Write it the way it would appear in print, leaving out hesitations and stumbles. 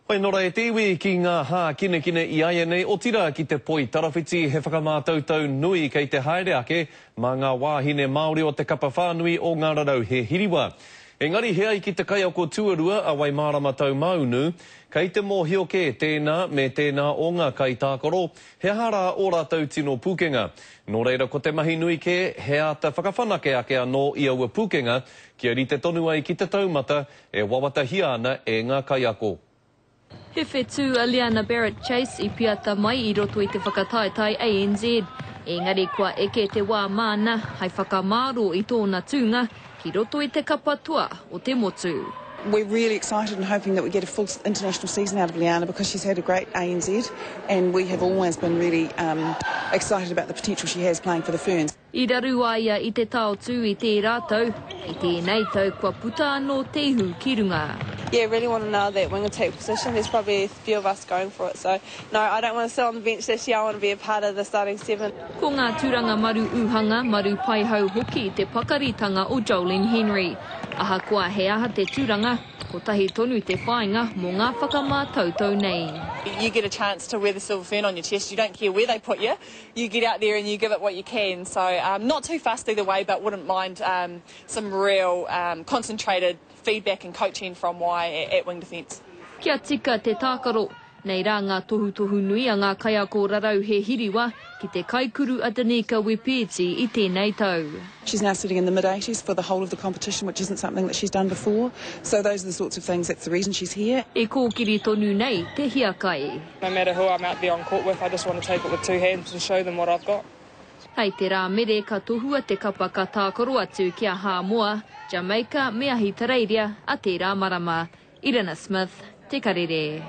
Oi, nora e te iwi ki ngā hā kine i aia nei o tira ki te poi tarawhiti he whakamātautau nui kei te haere ake mā ngā wāhine Māori o te kapa whānui o ngā rarau he hiriwa. Engari hea i ki te kai ako tuarua a wai mārama tau maunu, kei te mōhio ke tēnā me tēnā o ngā kai tākoro, he hara o rātau tino Pūkenga. Nō reira ko te mahi nui ke, he ata whakawhanake ake anō i aua Pūkenga, kia rite tonu ai ki te taumata e wawatahia ana e ngā kai ako. He whetū Aliana Barrett-Chase i piata mai i roto i te whakataetai ANZ. Engari kua eke te wā mana, hai whakamāro i tōna tūnga, ki roto i te kapatua o te motu. We're really excited and hoping that we get a full international season out of Liana because she's had a great ANZ and we have always been really excited about the potential she has playing for the Ferns. I raru aia i te taotu i te rātau, i tēnei tau kua puta anō tehu ki runga. Yeah, really want to know that we're going to take position. There's probably a few of us going for it. So, no, I don't want to sit on the bench this year. I want to be a part of the starting seven. Ko ngā tūranga maru uhanga, maru pai hau hoki i te pakaritanga o Jolene Henry. Aha kua he aha te tūranga, ko tahi tonu te whāinga mō ngā whakamātautau nei. You get a chance to wear the silver fern on your chest. You don't care where they put you. You get out there and you give it what you can. So not too fast either way, but wouldn't mind some real concentrated feedback and coaching from Y at wing defence. Kia tika te tākaro, nei rā ngā tohu nui a ngā kaiako rarau he hiriwa ki te kaikuru Atanika Wepeti i tēnei tau. She's now sitting in the mid-80s for the whole of the competition, which isn't something that she's done before. So those are the sorts of things, that's the reason she's here. E kōkiri tonu nei te hiakai. No matter who I'm out there on court with, I just want to take it with two hands and show them what I've got. Hei te rā mere ka tohua te kapa ka tākaro atu kia Hāmoa, Jamaica me ahi tareiria a te rā marama. Irina Smith, Te Karere.